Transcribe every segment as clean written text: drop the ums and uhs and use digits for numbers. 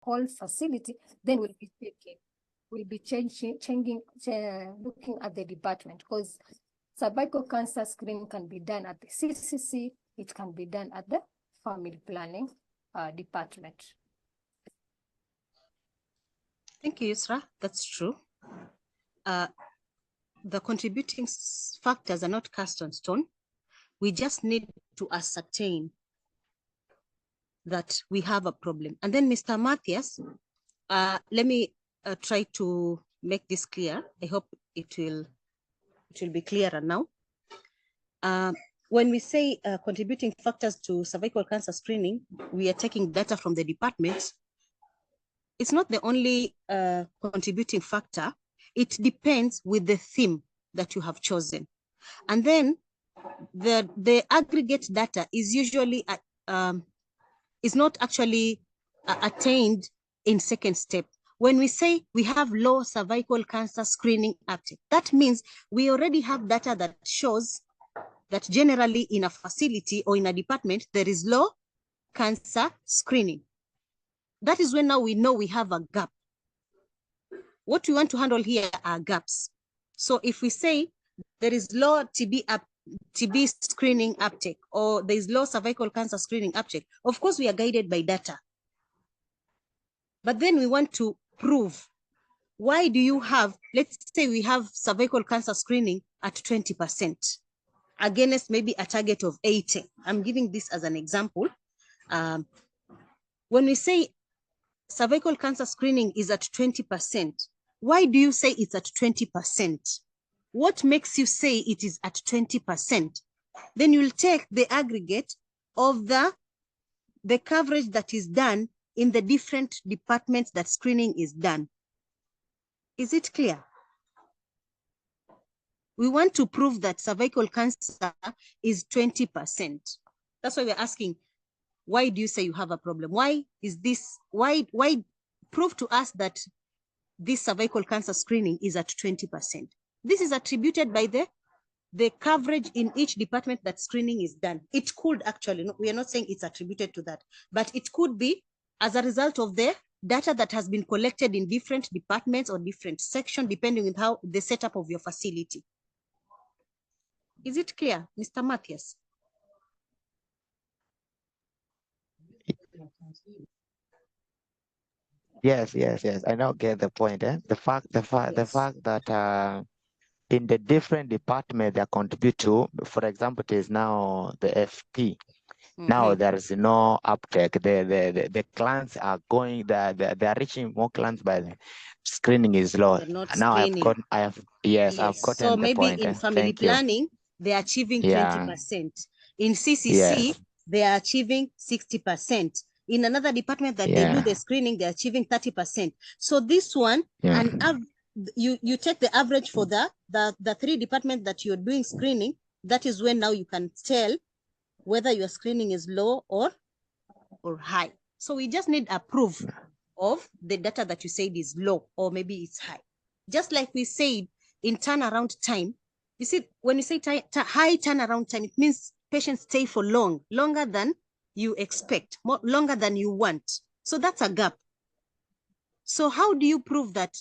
whole facility, then we'll be looking at the department, because cervical cancer screening can be done at the CCC, it can be done at the family planning department. Thank you, Yusra. That's true. The contributing factors are not cast on stone. We just need to ascertain that we have a problem. And then Mr. Matthias, let me try to make this clear. I hope it will be clearer now. When we say contributing factors to cervical cancer screening, we are taking data from the department. It's not the only contributing factor. It depends with the theme that you have chosen. And then the aggregate data is usually is not actually attained in second step. When we say we have low cervical cancer screening uptake, that means we already have data that shows that generally in a facility or in a department, there is low cancer screening. That is when now we know we have a gap. What we want to handle here are gaps. So if we say there is low TB screening uptake, or there is low cervical cancer screening uptake, of course we are guided by data. But then we want to prove, why do you have, let's say we have cervical cancer screening at 20% against maybe a target of 80. I'm giving this as an example. When we say cervical cancer screening is at 20%, why do you say it's at 20%? What makes you say it is at 20%? Then you'll take the aggregate of the coverage that is done in the different departments that screening is done. Is it clear? We want to prove that cervical cancer is 20%. That's why we're asking, why do you say you have a problem? Why is this, why prove to us that this cervical cancer screening is at 20%? This is attributed by the coverage in each department that screening is done. It could actually, no, we are not saying it's attributed to that, but it could be as a result of the data that has been collected in different departments or different sections, depending on how the setup of your facility. Is it clear, Mr. Matthias? Yes. I now get the point. The fact that in the different department that contribute to, for example, it is now the FP. Now there is no uptake. The clients are going, they are reaching more clients, but the screening is low. Now I've gotten So the maybe point. in family planning, they are achieving 20%. In CCC, they are achieving 60%. In another department that they do the screening, they're achieving 30%. So this one, you take the average for the three departments that you're doing screening. That is when now you can tell whether your screening is low or high. So we just need a proof of the data that you said is low or maybe it's high. Just like we said in turnaround time, you see, when you say high turnaround time, it means patients stay for longer than you expect, longer than you want. So that's a gap. So how do you prove that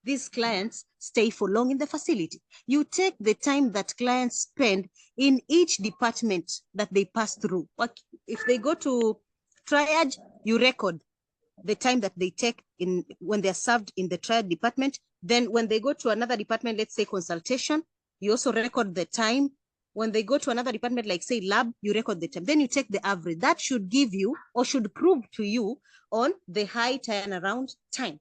these clients stay for long in the facility? You take the time that clients spend in each department that they pass through. If they go to triage, you record the time that they take when they're served in the triage department. Then when they go to another department, let's say consultation, you also record the time. When they go to another department, like say lab, you record the time. Then you take the average. That should give you or should prove to you on the high turnaround time.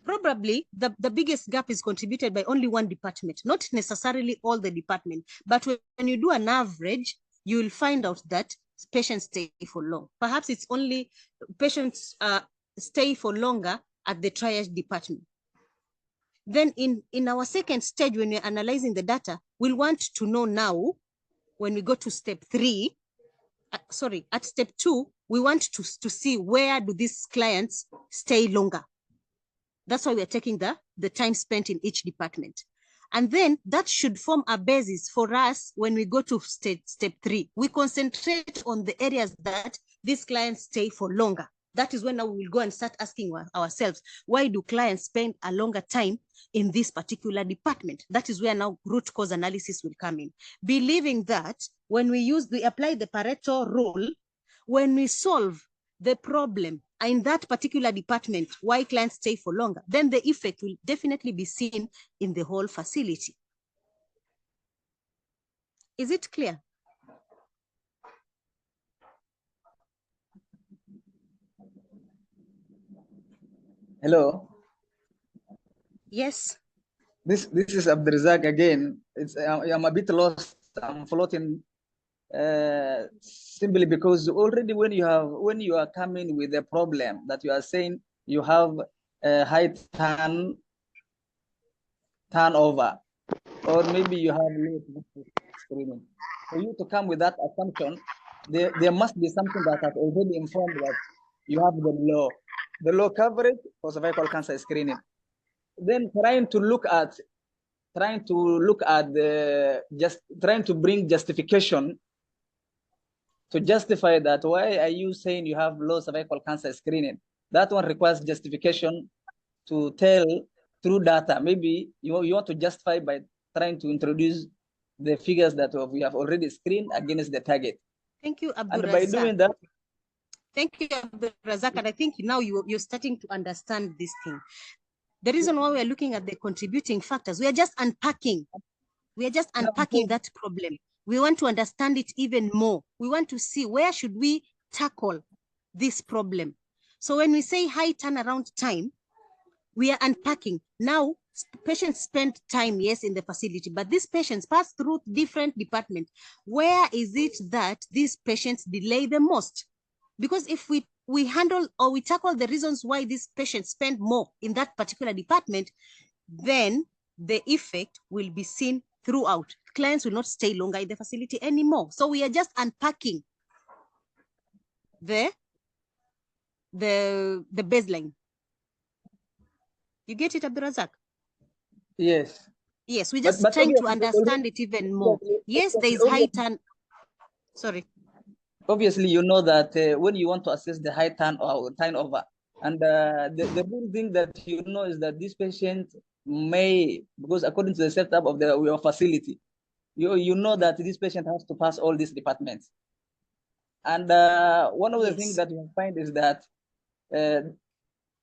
Probably the biggest gap is contributed by only one department, not necessarily all the department. But when you do an average, you will find out that patients stay for long. Perhaps it's only patients stay for longer at the triage department. Then in our second stage, when we're analyzing the data, we'll want to know now, when we go to step 3, at step 2, we want to see where do these clients stay longer. That's why we're taking the time spent in each department. And then that should form a basis for us when we go to step 3. We concentrate on the areas that these clients stay for longer. That is when now we will go and start asking ourselves, why do clients spend a longer time in this particular department? That is where now root cause analysis will come in. Believing that when we apply the Pareto rule, when we solve the problem in that particular department, why clients stay for longer, then the effect will definitely be seen in the whole facility. Is it clear? Hello. Yes. This is Abdurazak again. I'm a bit lost. I'm floating simply because already when you are coming with a problem that you are saying you have a high turnover, or maybe you have low screening. For you to come with that assumption, there must be something that has already informed that you have the low coverage for cervical cancer screening. Then trying to bring justification to justify that. Why are you saying you have low cervical cancer screening? That one requires justification to tell through data. Maybe you want to justify by trying to introduce the figures that we have already screened against the target. Thank you, Abdurazak. And by doing that, thank you, Abdurazak. And I think now you're starting to understand this thing. The reason why we're looking at the contributing factors, we are just unpacking. We are just unpacking that problem. We want to understand it even more. We want to see where should we tackle this problem. So when we say high turnaround time, we are unpacking. Now, patients spend time, yes, in the facility, but these patients pass through different departments. Where is it that these patients delay the most? Because if we handle or we tackle the reasons why these patients spend more in that particular department, then the effect will be seen throughout. Clients will not stay longer in the facility anymore. So we are just unpacking the baseline. You get it, Abdurazak? yes. Yes, we're just trying to understand it even more. Yes, there is high turn. Sorry. Obviously, you know that when you want to assess the high turnover, and the real thing that you know is that this patient may, because according to the setup of your facility, you know that this patient has to pass all these departments. And one of the things that you find is that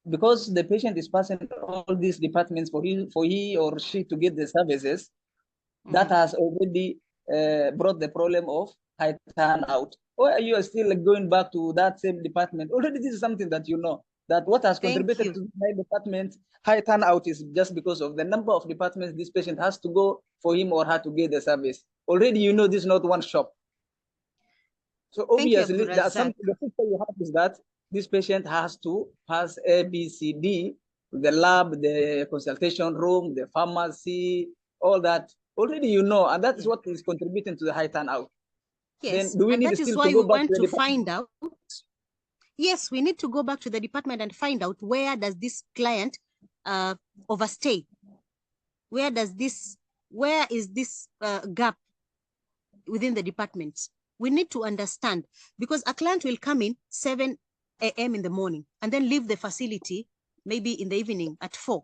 because the patient is passing all these departments for he or she to get the services, that has already brought the problem of high turnout. Or you are still going back to that same department? Already this is something that you know, that what has contributed to high department, high turnout is just because of the number of departments this patient has to go for him or her to get the service. Already you know this is not one shop. So obviously the picture you have is that this patient has to pass A, B, C, D, the lab, the consultation room, the pharmacy, all that. Already you know, and that is what is contributing to the high turnout. Yes, then do we and need that is why we want to find out. Yes, we need to go back to the department and find out where does this client overstay? Where is this gap within the department? We need to understand, because a client will come in 7 a.m. in the morning and then leave the facility maybe in the evening at 4.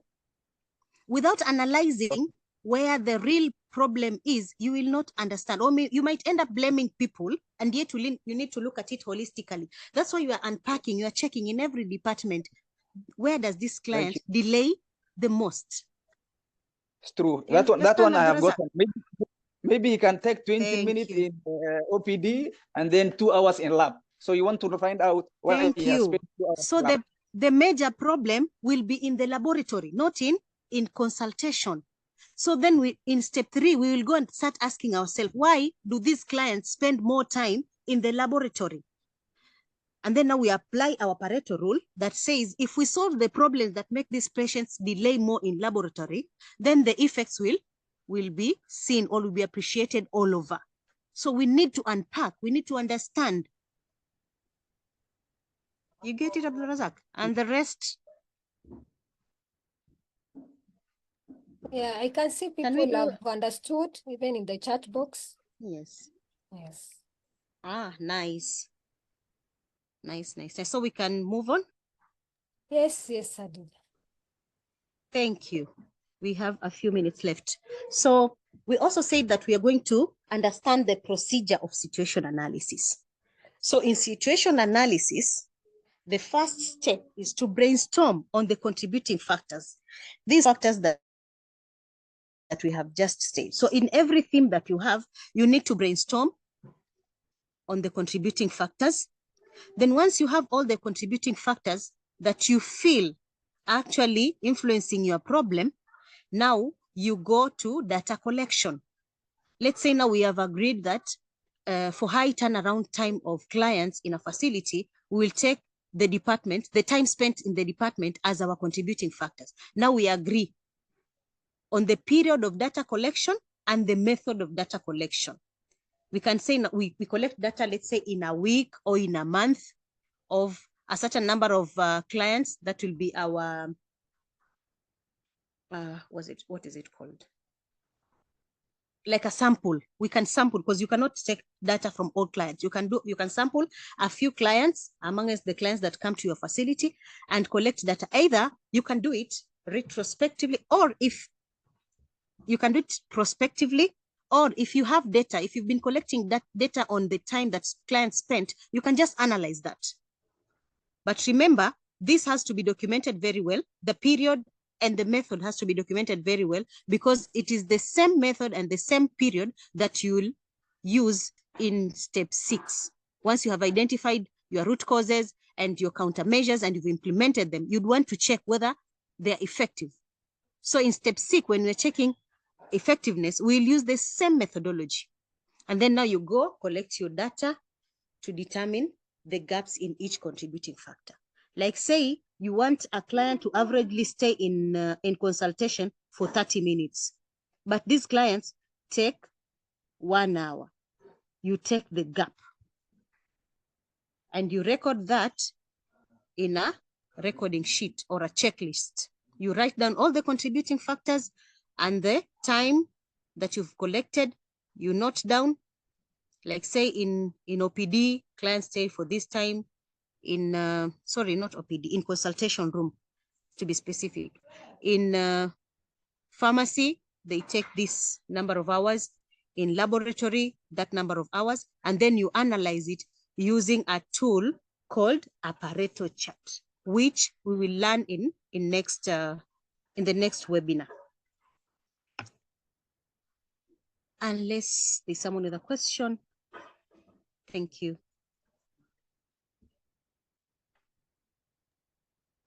Without analyzing where the real problem is, you will not understand, or you might end up blaming people, and yet you need to look at it holistically. That's why you are unpacking, you are checking in every department, where does this client delay the most? It's true. That one I have gotten. Maybe you can take 20 minutes in OPD and then 2 hours in lab. So you want to find out why he has spent 2 hours. So the major problem will be in the laboratory, not in consultation. So then in step 3, we will go and start asking ourselves, why do these clients spend more time in the laboratory? And then now we apply our Pareto rule that says, if we solve the problems that make these patients delay more in laboratory, then the effects will be seen or will be appreciated all over. So we need to unpack, we need to understand. You get it, Abdurazak? And the rest? Yeah, I can see people have understood, even in the chat box. Yes. Yes. Ah, nice. Nice. So we can move on. Yes, Khadija. Thank you. We have a few minutes left. So we also said that we are going to understand the procedure of situation analysis. So in situation analysis, the first step is to brainstorm on the contributing factors. These factors that we have just stated. So in every theme that you have, you need to brainstorm on the contributing factors. Then once you have all the contributing factors that you feel actually influencing your problem, now you go to data collection. Let's say now we have agreed that for high turnaround time of clients in a facility, we will take the department, the time spent in the department as our contributing factors. Now we agree on the period of data collection and the method of data collection. We can say we collect data, let's say in a week or in a month of a certain number of clients. That will be our, what is it called? Like a sample. We can sample because you cannot take data from all clients. You can sample a few clients amongst the clients that come to your facility and collect data. Either you can do it retrospectively, or if you can do it prospectively, or if you have data, if you've been collecting that data on the time that clients spent, you can just analyze that. But remember, this has to be documented very well. The period and the method has to be documented very well, because it is the same method and the same period that you'll use in step 6. Once you have identified your root causes and your countermeasures and you've implemented them, you'd want to check whether they're effective. So in step 6, when we're checking effectiveness, we'll use the same methodology. And then now you go collect your data to determine the gaps in each contributing factor. Like say you want a client to averagely stay in consultation for 30 minutes, but these clients take 1 hour. You take the gap and you record that in a recording sheet or a checklist. You write down all the contributing factors and the time that you've collected. You note down, like say in OPD, clients stay for this time. In, sorry, not OPD, in consultation room, to be specific. In pharmacy, they take this number of hours. In laboratory, that number of hours. And then you analyze it using a tool called a Pareto chart, which we will learn in the next webinar. Unless there's someone with a question. Thank you.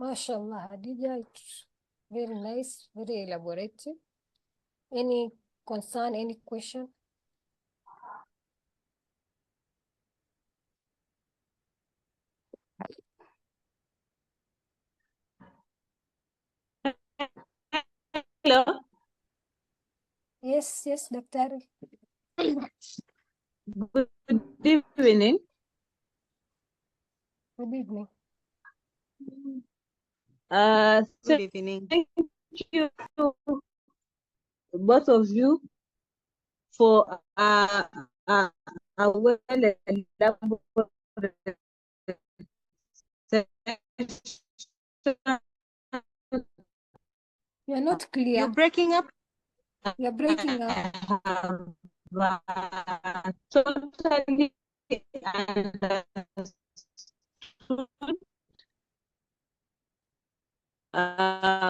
MashaAllah, Khadija, it's very nice, very elaborative. Any concern, any question? Hello. Yes, Dr. Good evening. Good evening. Good evening. Thank you, both of you, for a well elaborated session. You're not clear. You're breaking up. You're breaking up. Totally understood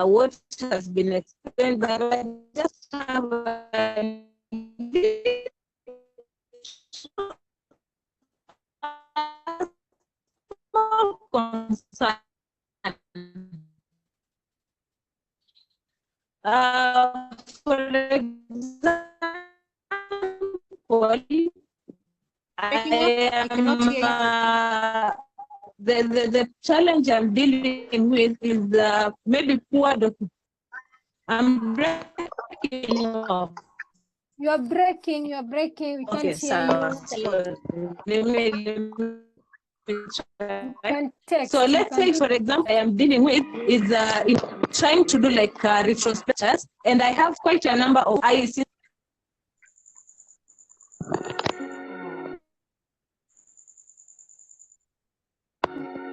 what has been explained, but I just have a small concern. For example, the challenge I'm dealing with is maybe poor documentation. I'm breaking off. You are breaking. We can't hear you. Let me try. Text. So let's say, for example, I am dealing with is trying to do like retrospectives, and I have quite a number of IEC. you.